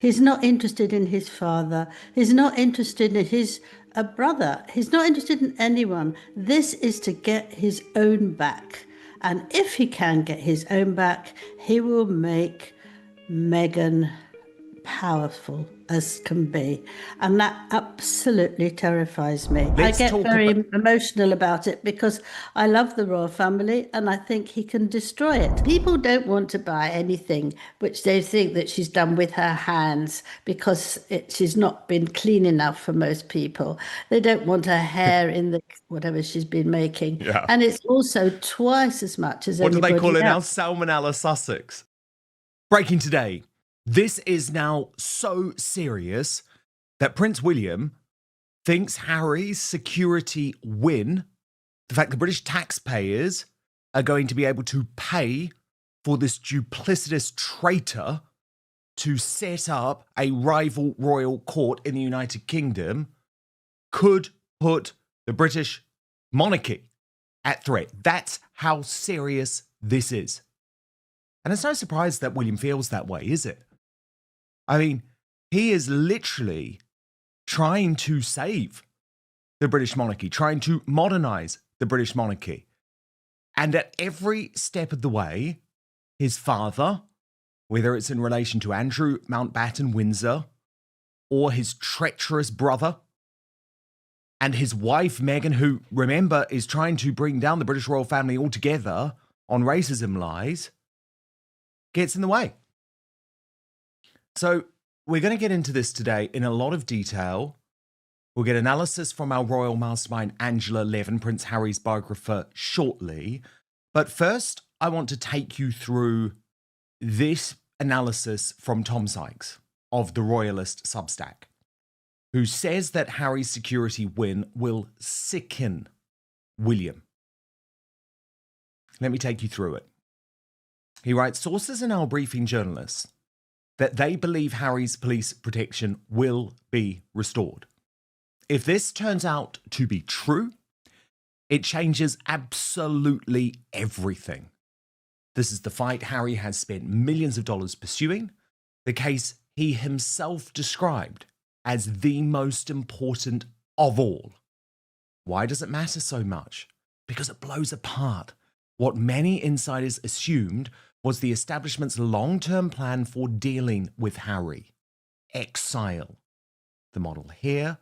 He's not interested in his father. He's not interested in his brother. He's not interested in anyone. This is to get his own back. And if he can get his own back, he will make Meghan powerful as can be. And that absolutely terrifies me. I Let's get talk very about. emotional about it because I love the royal family and I think he can destroy it. People don't want to buy anything which they think that she's done with her hands because she's not been clean enough for most people. They don't want her hair in the whatever she's been making. Yeah. And it's also twice as much as What do they call anybody it now? else. Salmonella Sussex. Breaking today. This is now so serious that Prince William thinks Harry's security win, the fact that British taxpayers are going to be able to pay for this duplicitous traitor to set up a rival royal court in the United Kingdom, could put the British monarchy at threat. That's how serious this is. And it's no surprise that William feels that way, is it? I mean, he is literally trying to save the British monarchy, trying to modernize the British monarchy. And at every step of the way, his father, whether it's in relation to Andrew Mountbatten Windsor or his treacherous brother, and his wife Meghan, who, remember, is trying to bring down the British royal family altogether on racism lies, gets in the way. So we're going to get into this today in a lot of detail. We'll get analysis from our Royal Mastermind Angela Levin, Prince Harry's biographer, shortly. But first, I want to take you through this analysis from Tom Sykes of the Royalist Substack, who says that Harry's security win will sicken William. Let me take you through it. He writes, sources are now briefing journalists that they believe Harry's police protection will be restored. If this turns out to be true, it changes absolutely everything. This is the fight Harry has spent millions of dollars pursuing, the case he himself described as the most important of all. Why does it matter so much? Because it blows apart what many insiders assumed was the establishment's long-term plan for dealing with Harry: exile. The model here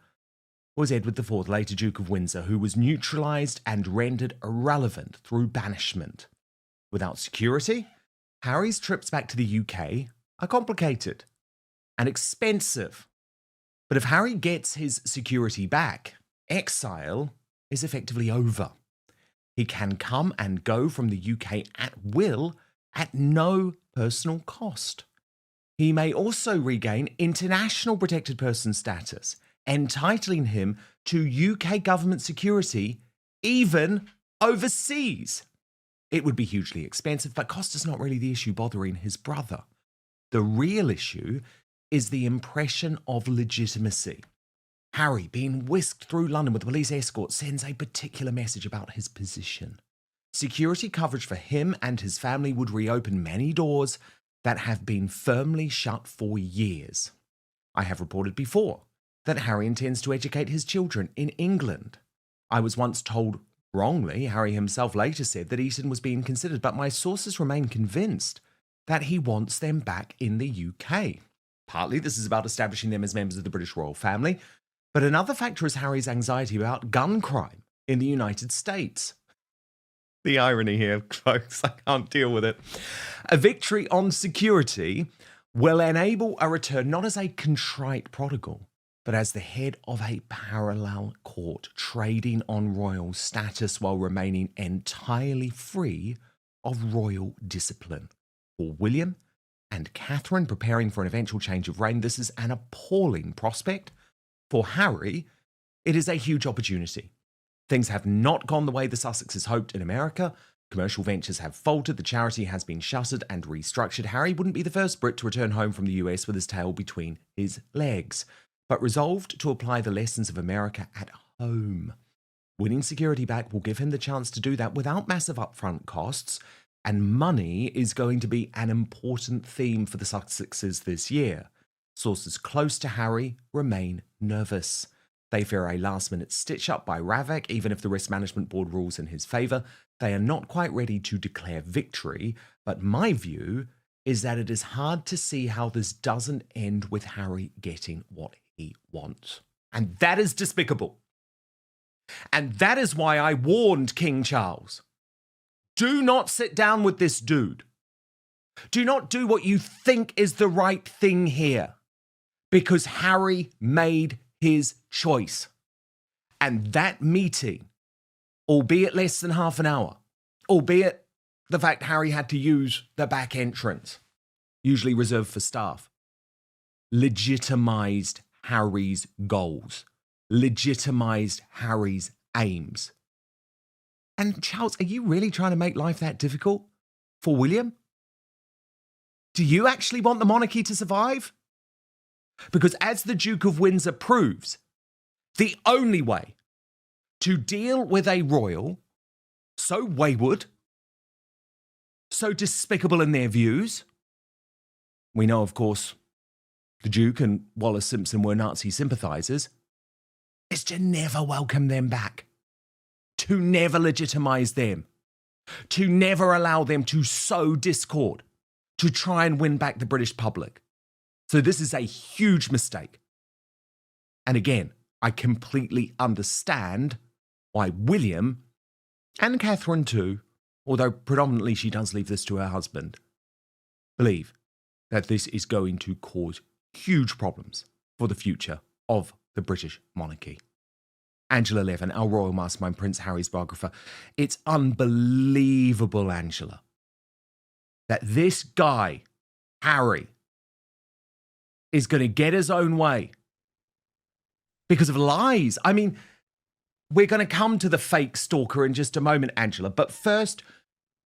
was Edward IV, later Duke of Windsor, who was neutralised and rendered irrelevant through banishment. Without security, Harry's trips back to the UK are complicated and expensive. But if Harry gets his security back, exile is effectively over. He can come and go from the UK at will at no personal cost. He may also regain international protected person status, entitling him to UK government security, even overseas. It would be hugely expensive, but cost is not really the issue bothering his brother. The real issue is the impression of legitimacy. Harry, being whisked through London with a police escort, sends a particular message about his position. Security coverage for him and his family would reopen many doors that have been firmly shut for years. I have reported before that Harry intends to educate his children in England. I was once told wrongly, Harry himself later said, that Eton was being considered, but my sources remain convinced that he wants them back in the UK. Partly this is about establishing them as members of the British royal family, but another factor is Harry's anxiety about gun crime in the United States. The irony here, folks, I can't deal with it. A victory on security will enable a return not as a contrite prodigal, but as the head of a parallel court trading on royal status while remaining entirely free of royal discipline. For William and Catherine preparing for an eventual change of reign, this is an appalling prospect. For Harry, it is a huge opportunity. Things have not gone the way the Sussexes hoped in America. Commercial ventures have faltered, the charity has been shuttered and restructured. Harry wouldn't be the first Brit to return home from the US with his tail between his legs, but resolved to apply the lessons of America at home. Winning security back will give him the chance to do that without massive upfront costs, and money is going to be an important theme for the Sussexes this year. Sources close to Harry remain nervous. They fear a last-minute stitch-up by Ravek, even if the Risk Management Board rules in his favour. They are not quite ready to declare victory, but my view is that it is hard to see how this doesn't end with Harry getting what he wants. And that is despicable. And that is why I warned King Charles. Do not sit down with this dude. Do not do what you think is the right thing here. Because Harry made his choice. And that meeting, albeit less than half an hour, albeit the fact Harry had to use the back entrance, usually reserved for staff, legitimised Harry's goals, legitimised Harry's aims. And Charles, are you really trying to make life that difficult for William? Do you actually want the monarchy to survive? Because as the Duke of Windsor proves, the only way to deal with a royal so wayward, so despicable in their views, we know, of course, the Duke and Wallace Simpson were Nazi sympathisers, is to never welcome them back, to never legitimise them, to never allow them to sow discord, to try and win back the British public. So this is a huge mistake. And again, I completely understand why William, and Catherine too, although predominantly she does leave this to her husband, believe that this is going to cause huge problems for the future of the British monarchy. Angela Levin, our Royal Mastermind, Prince Harry's biographer. It's unbelievable, Angela, that this guy, Harry, is going to get his own way because of lies. I mean, we're going to come to the fake stalker in just a moment, Angela. But first,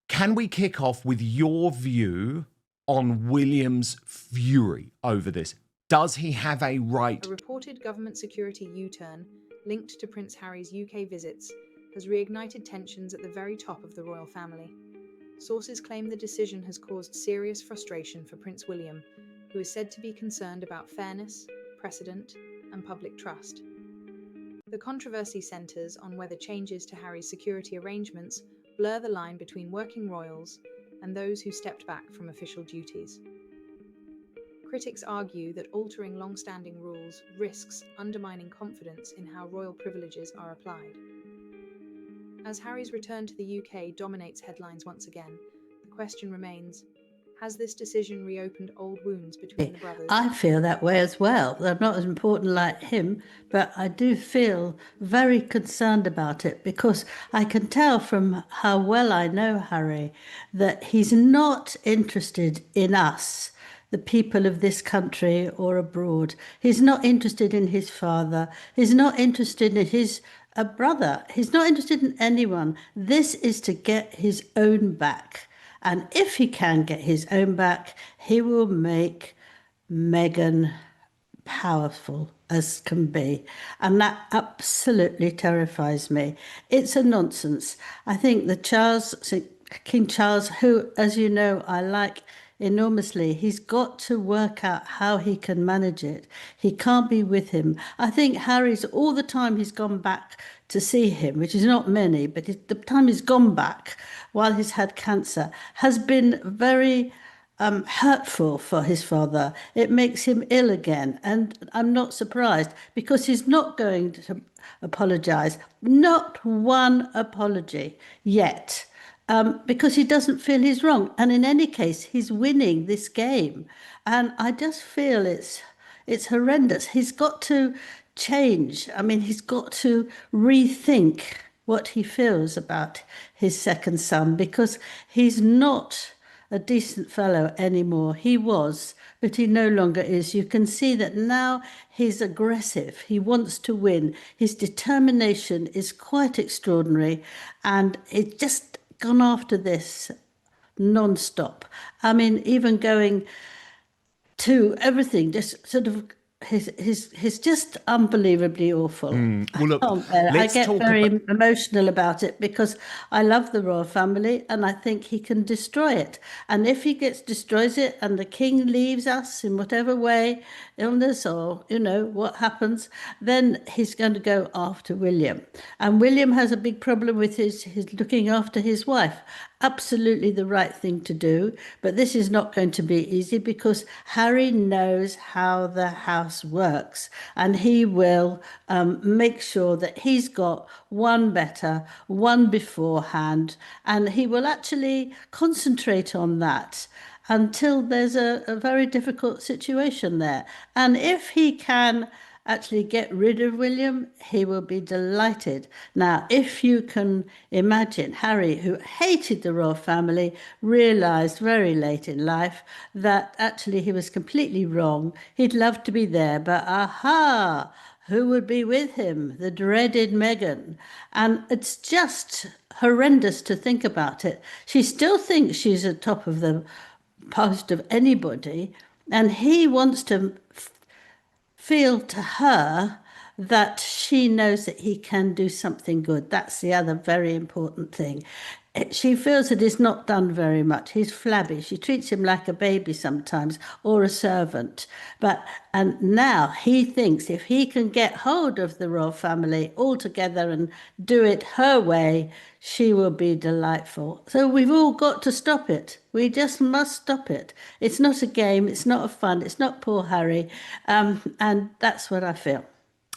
can we kick off with your view on William's fury over this? Does he have a right? A reported government security U-turn linked to Prince Harry's UK visits has reignited tensions at the very top of the royal family. Sources claim the decision has caused serious frustration for Prince William, who is said to be concerned about fairness, precedent, and public trust. The controversy centres on whether changes to Harry's security arrangements blur the line between working royals and those who stepped back from official duties. Critics argue that altering long-standing rules risks undermining confidence in how royal privileges are applied. As Harry's return to the UK dominates headlines once again, the question remains, has this decision reopened old wounds between the brothers? I feel that way as well. I'm not as important like him, but I do feel very concerned about it because I can tell from how well I know Harry that he's not interested in us, the people of this country or abroad. He's not interested in his father. He's not interested in his brother. He's not interested in anyone. This is to get his own back. And if he can get his own back, he will make Meghan powerful as can be. And that absolutely terrifies me. It's a nonsense. I think King Charles, who, as you know, I like enormously, he's got to work out how he can manage it. He can't be with him. I think Harry's, all the time he's gone back to see him, which is not many, but the time he's gone back while he's had cancer, has been very hurtful for his father. It makes him ill again. And I'm not surprised because he's not going to apologise. Not one apology yet. Because he doesn't feel he's wrong. And in any case, he's winning this game. And I just feel it's horrendous. He's got to change. I mean, he's got to rethink what he feels about his second son because he's not a decent fellow anymore. He was, but he no longer is. You can see that now he's aggressive. He wants to win. His determination is quite extraordinary. And it just gone after this non-stop. I mean, even going to everything, just sort of he's just unbelievably awful. Well, look, I let's get talk very about. emotional about it because I love the royal family and I think he can destroy it. And if he destroys it and the king leaves us in whatever way, illness or what happens, then he's going to go after William. And William has a big problem with his looking after his wife. Absolutely the right thing to do, but this is not going to be easy because Harry knows how the house works and he will make sure that he's got one better, one beforehand, and he will actually concentrate on that until there's a very difficult situation there. And if he can actually get rid of William, he will be delighted. Now, if you can imagine Harry, who hated the royal family, realized very late in life that actually he was completely wrong. He'd love to be there, but aha, who would be with him? The dreaded Meghan. And it's just horrendous to think about it. She still thinks she's at top of the post of anybody, and he wants to feel to her that she knows that he can do something good. That's the other very important thing. She feels that he's not done very much. He's flabby. She treats him like a baby sometimes or a servant. And now he thinks if he can get hold of the royal family all together and do it her way, she will be delightful. So we've all got to stop it. We just must stop it. It's not a game. It's not a fun. It's not poor Harry. And that's what I feel.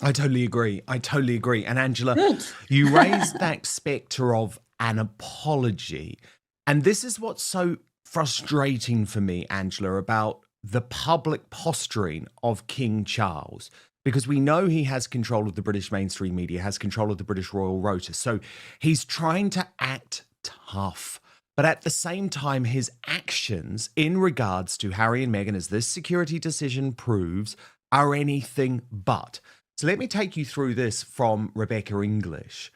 I totally agree. And Angela, Good. you raised that spectre of an apology. And this is what's so frustrating for me, Angela, about the public posturing of King Charles, because we know he has control of the British mainstream media, has control of the British Royal Rota. So he's trying to act tough. But at the same time, his actions in regards to Harry and Meghan, as this security decision proves, are anything but. So let me take you through this from Rebecca English,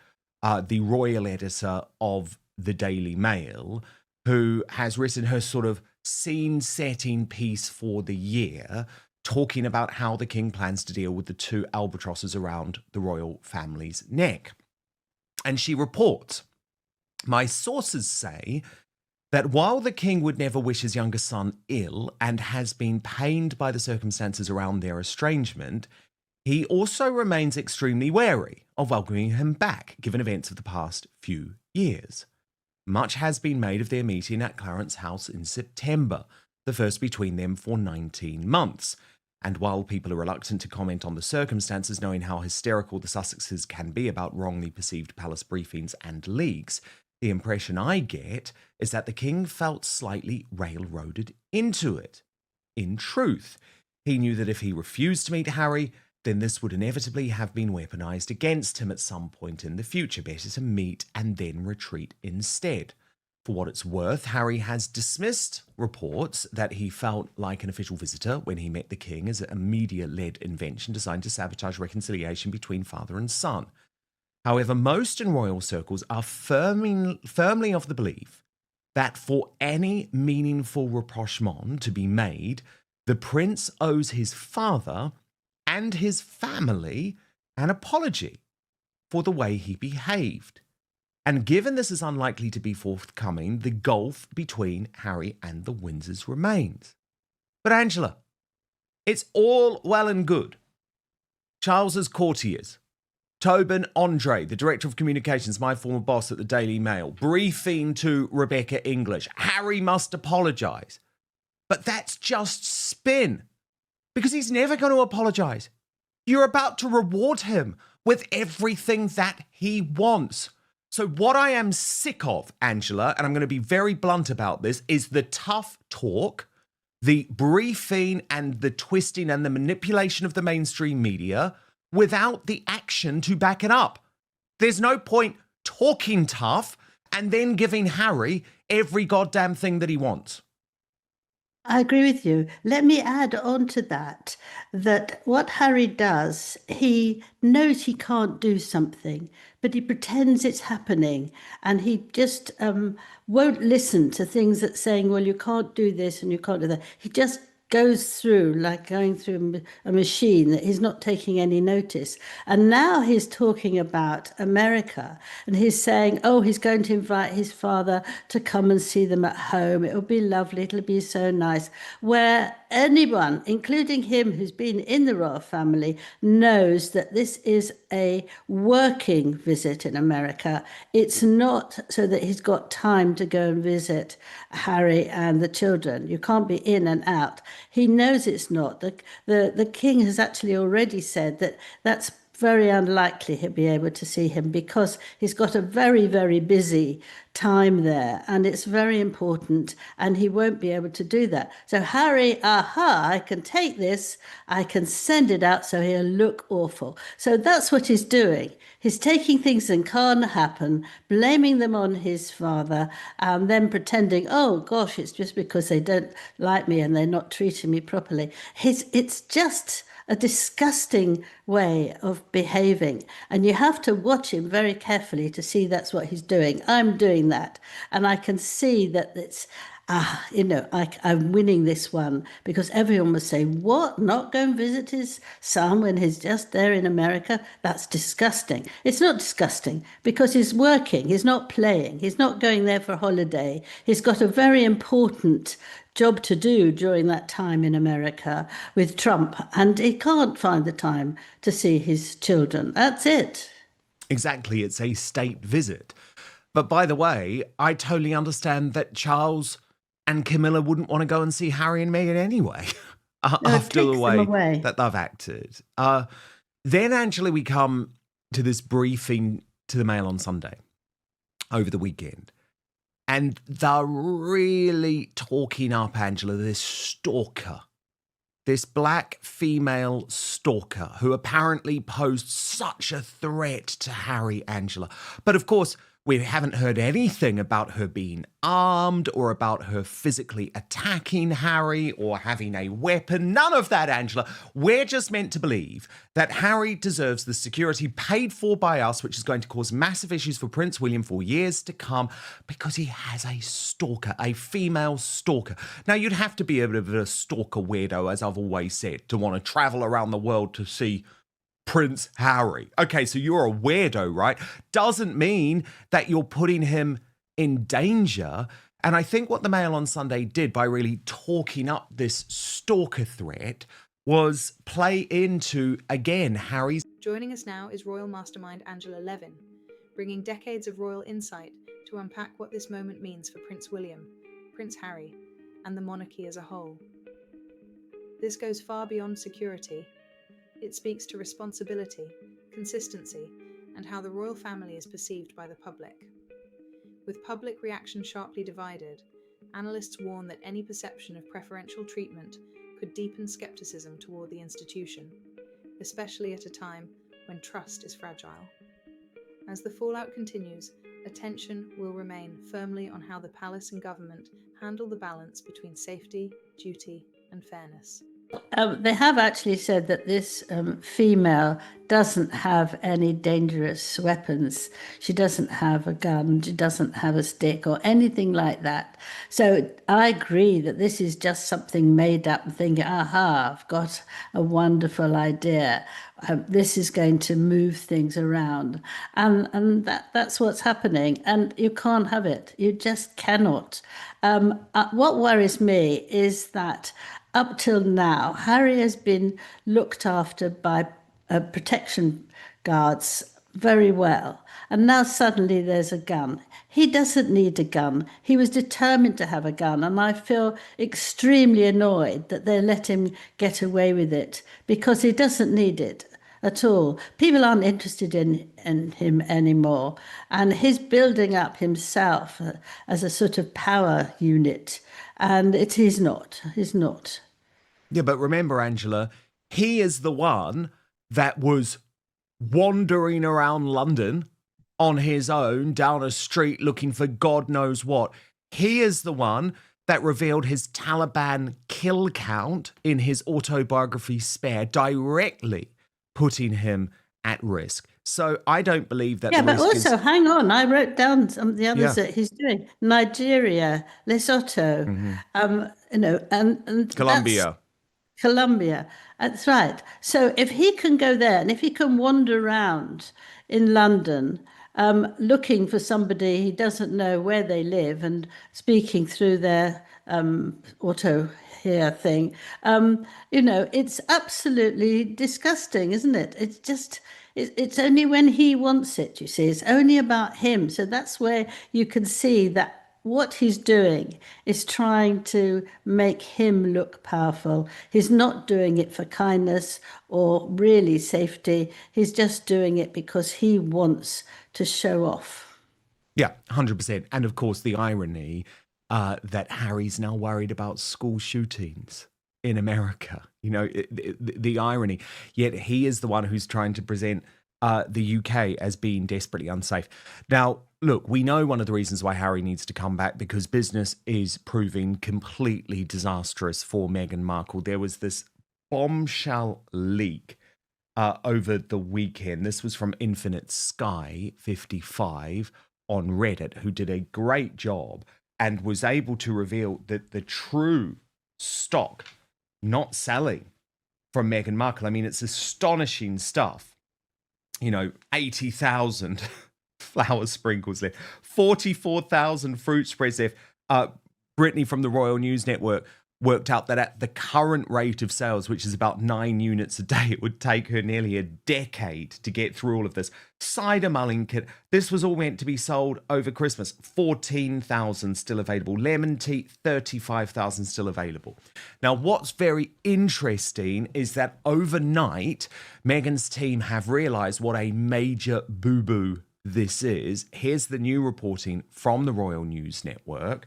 the royal editor of the Daily Mail, who has written her sort of scene-setting piece for the year, talking about how the king plans to deal with the two albatrosses around the royal family's neck. And she reports, "My sources say that while the king would never wish his younger son ill and has been pained by the circumstances around their estrangement, he also remains extremely wary of welcoming him back, given events of the past few years. Much has been made of their meeting at Clarence House in September, the first between them for 19 months. And while people are reluctant to comment on the circumstances, knowing how hysterical the Sussexes can be about wrongly perceived palace briefings and leaks, the impression I get is that the king felt slightly railroaded into it. In truth, he knew that if he refused to meet Harry, then this would inevitably have been weaponized against him at some point in the future. Better to meet and then retreat instead. For what it's worth, Harry has dismissed reports that he felt like an official visitor when he met the king as a media-led invention designed to sabotage reconciliation between father and son. However, most in royal circles are firmly of the belief that for any meaningful rapprochement to be made, the prince owes his father and his family an apology for the way he behaved. And given this is unlikely to be forthcoming, the gulf between Harry and the Windsors remains." But Angela, it's all well and good. Charles's courtiers, Tobin Andre, the director of communications, my former boss at the Daily Mail, briefing to Rebecca English, Harry must apologise. But that's just spin. Because he's never going to apologise. You're about to reward him with everything that he wants. So what I am sick of, Angela, and I'm going to be very blunt about this, is the tough talk, the briefing and the twisting and the manipulation of the mainstream media without the action to back it up. There's no point talking tough and then giving Harry every goddamn thing that he wants. I agree with you. Let me add on to that what Harry does, he knows he can't do something, but he pretends it's happening, and he just won't listen to things that saying, well, you can't do this and you can't do that. He just goes through like going through a machine, that he's not taking any notice. And now he's talking about America, and he's saying, oh, he's going to invite his father to come and see them at home. It'll be lovely. It'll be so nice. Where anyone, including him who's been in the royal family, knows that this is a working visit in America. It's not so that he's got time to go and visit Harry and the children. You can't be in and out. He knows it's not. The king has actually already said that that's very unlikely he'll be able to see him, because he's got a very, very busy time there, and it's very important, and he won't be able to do that. So Harry, aha, I can take this, I can send it out so he'll look awful. So that's what he's doing. He's taking things that can't happen, blaming them on his father, and then pretending, oh gosh, it's just because they don't like me and they're not treating me properly. It's just a disgusting way of behaving, and you have to watch him very carefully to see that's what he's doing. I'm doing that, and I can see that it's I'm winning this one, because everyone was saying, what, not go and visit his son when he's just there in America? That's disgusting. It's not disgusting, because he's working, he's not playing, he's not going there for a holiday. He's got a very important job to do during that time in America with Trump, and he can't find the time to see his children. That's it. Exactly, it's a state visit. But by the way, I totally understand that Charles and Camilla wouldn't want to go and see Harry and Meghan anyway, after the way that they've acted. Then, Angela, we come to this briefing to the Mail on Sunday over the weekend. And they're really talking up, Angela, this stalker, this black female stalker who apparently posed such a threat to Harry, Angela. But of course, we haven't heard anything about her being armed or about her physically attacking Harry or having a weapon. None of that, Angela. We're just meant to believe that Harry deserves the security paid for by us, which is going to cause massive issues for Prince William for years to come, because he has a stalker, a female stalker. Now, you'd have to be a bit of a stalker weirdo, as I've always said, to want to travel around the world to see Prince Harry. Okay, so you're a weirdo, right? Doesn't mean that you're putting him in danger. And I think what the Mail on Sunday did by really talking up this stalker threat was play into, again, Harry's... Joining us now is Royal Mastermind Angela Levin, bringing decades of royal insight to unpack what this moment means for Prince William, Prince Harry, and the monarchy as a whole. This goes far beyond security. It speaks to responsibility, consistency, and how the royal family is perceived by the public. With public reaction sharply divided, analysts warn that any perception of preferential treatment could deepen skepticism toward the institution, especially at a time when trust is fragile. As the fallout continues, attention will remain firmly on how the palace and government handle the balance between safety, duty, and fairness. They have actually said that this female doesn't have any dangerous weapons. She doesn't have a gun, she doesn't have a stick or anything like that. So I agree that this is just something made up and thinking, aha, I've got a wonderful idea. This is going to move things around. And that's what's happening. And you can't have it. You just cannot. What worries me is that up till now, Harry has been looked after by protection guards very well. And now suddenly there's a gun. He doesn't need a gun. He was determined to have a gun. And I feel extremely annoyed that they let him get away with it, because he doesn't need it at all. People aren't interested in him anymore. And he's building up himself as a sort of power unit. And he's not. He's not. Yeah, but remember, Angela, he is the one that was wandering around London on his own down a street looking for God knows what. He is the one that revealed his Taliban kill count in his autobiography Spare, directly putting him at risk. So I don't believe that Yeah, the but risk is. also, hang on, I wrote down some of the Yeah. others that he's doing. Nigeria, Lesotho, and that's Colombia. Colombia. That's right. So if he can go there and if he can wander around in London, looking for somebody he doesn't know where they live and speaking through their auto here thing, it's absolutely disgusting, isn't it? It's just. It's only when he wants it, you see. It's only about him. So that's where you can see that what he's doing is trying to make him look powerful. He's not doing it for kindness or really safety. He's just doing it because he wants to show off. Yeah, 100%. And of course, the irony that Harry's now worried about school shootings in America. The irony. Yet he is the one who's trying to present the UK as being desperately unsafe. Now, look, we know one of the reasons why Harry needs to come back because business is proving completely disastrous for Meghan Markle. There was this bombshell leak over the weekend. This was from Infinite Sky 55 on Reddit, who did a great job and was able to reveal that the true stock not selling from Meghan Markle. I mean, it's astonishing stuff. 80,000 flower sprinkles left, 44,000 fruit spreads left. Brittany from the Royal News Network worked out that at the current rate of sales, which is about 9 units a day, it would take her nearly a decade to get through all of this. Cider mulling kit, this was all meant to be sold over Christmas. 14,000 still available. Lemon tea, 35,000 still available. Now, what's very interesting is that overnight, Meghan's team have realised what a major boo-boo this is. Here's the new reporting from the Royal News Network.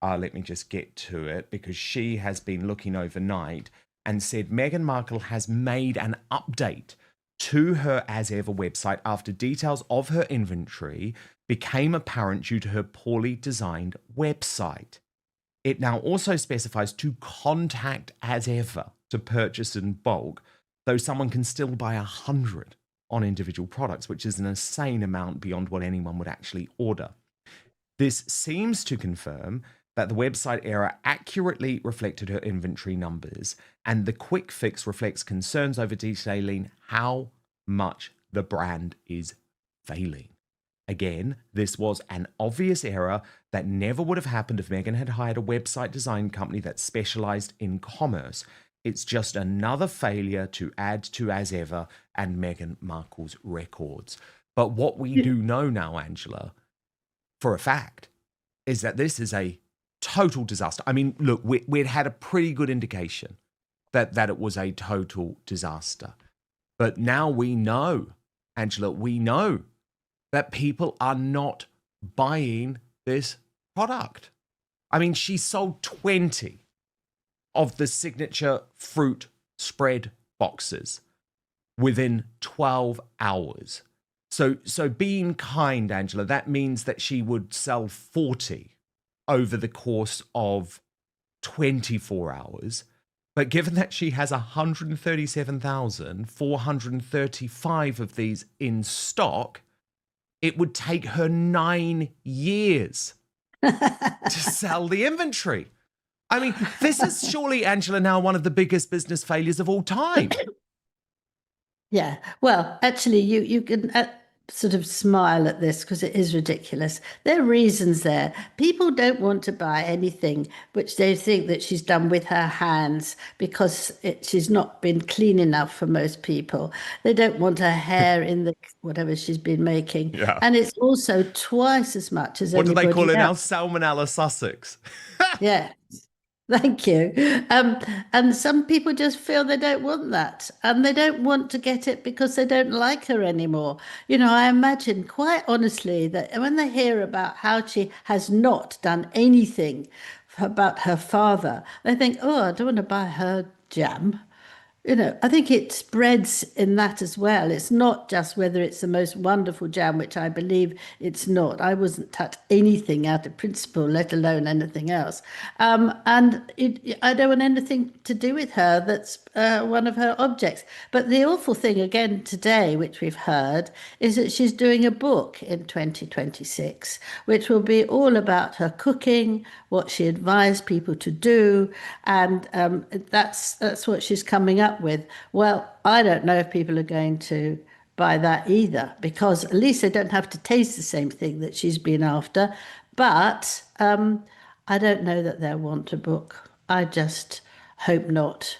Let me just get to it because she has been looking overnight and said Meghan Markle has made an update to her As Ever website after details of her inventory became apparent due to her poorly designed website. It now also specifies to contact As Ever to purchase in bulk, though someone can still buy 100 on individual products, which is an insane amount beyond what anyone would actually order. This seems to confirm that the website error accurately reflected her inventory numbers, and the quick fix reflects concerns over detailing how much the brand is failing. Again, this was an obvious error that never would have happened if Meghan had hired a website design company that specialized in commerce. It's just another failure to add to As Ever and Meghan Markle's records. But what we do know now, Angela, for a fact, is that this is a total disaster. I mean, look, we'd had a pretty good indication that it was a total disaster. But now we know, Angela, we know that people are not buying this product. I mean, she sold 20 of the signature fruit spread boxes within 12 hours. So being kind, Angela, that means that she would sell 40 over the course of 24 hours. But given that she has 137,435 of these in stock, it would take her 9 years to sell the inventory. I mean, this is surely, Angela, now one of the biggest business failures of all time. Yeah. Well, actually, you can sort of smile at this because it is ridiculous. There are reasons there. People don't want to buy anything which they think that she's done with her hands because she's not been clean enough for most people. They don't want her hair in the whatever she's been making. Yeah. And it's also twice as much as What do they anybody call it now? else. Salmonella Sussex. Yeah. Thank you. And some people just feel they don't want that. And they don't want to get it because they don't like her anymore. I imagine quite honestly that when they hear about how she has not done anything about her father, they think, oh, I don't want to buy her jam. I think it spreads in that as well. It's not just whether it's the most wonderful jam, which I believe it's not. I wasn't taught anything out of principle, let alone anything else. I don't want anything to do with her that's one of her objects. But the awful thing again today, which we've heard, is that she's doing a book in 2026, which will be all about her cooking, what she advised people to do, and that's what she's coming up with. Well, I don't know if people are going to buy that either, because at least they don't have to taste the same thing that she's been after. But I don't know that they'll want a book. I just hope not.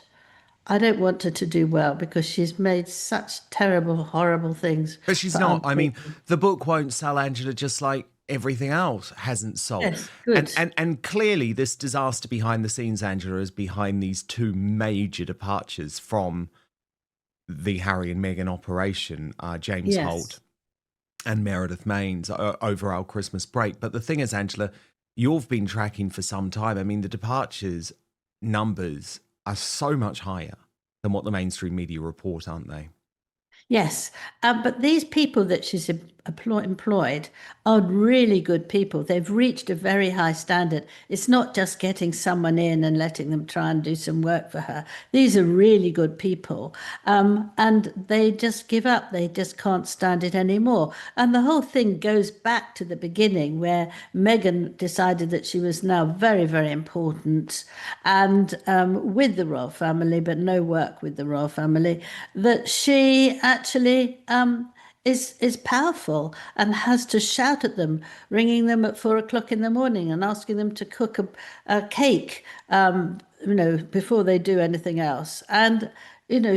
I don't want her to do well because she's made such terrible, horrible things But she's for not. other I mean, people. the book won't sell, Angela, just like everything else hasn't sold. Yes, good. And clearly this disaster behind the scenes, Angela, is behind these two major departures from the Harry and Meghan operation, James Yes. Holt and Meredith Maines, over our Christmas break. But the thing is, Angela, you've been tracking for some time. I mean, the departures numbers are so much higher than what the mainstream media report, aren't they? Yes, but these people that she's employed are really good people. They've reached a very high standard. It's not just getting someone in and letting them try and do some work for her. These are really good people. And they just give up. They just can't stand it anymore. And the whole thing goes back to the beginning where Meghan decided that she was now very, very important and with the royal family, but no work with the royal family, that she actually is powerful and has to shout at them, ringing them at 4 o'clock in the morning and asking them to cook a cake, before they do anything else. And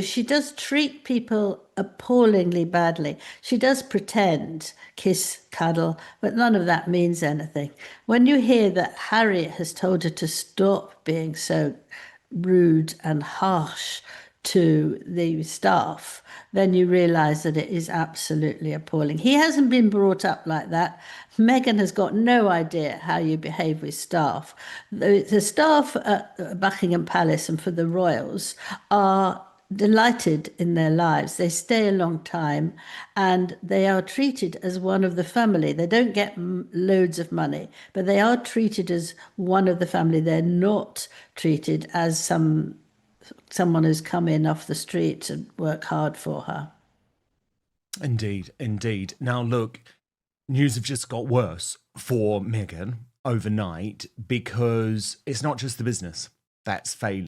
she does treat people appallingly badly. She does pretend, kiss, cuddle, but none of that means anything. When you hear that Harry has told her to stop being so rude and harsh to the staff, then you realize that it is absolutely appalling. He hasn't been brought up like that. Meghan has got no idea how you behave with staff. The staff at Buckingham Palace and for the royals are delighted in their lives. They stay a long time and they are treated as one of the family. They don't get loads of money, but they are treated as one of the family. They're not treated as someone who's come in off the street and work hard for her. Indeed, indeed. Now, look, news have just got worse for Meghan overnight because it's not just the business that's failing.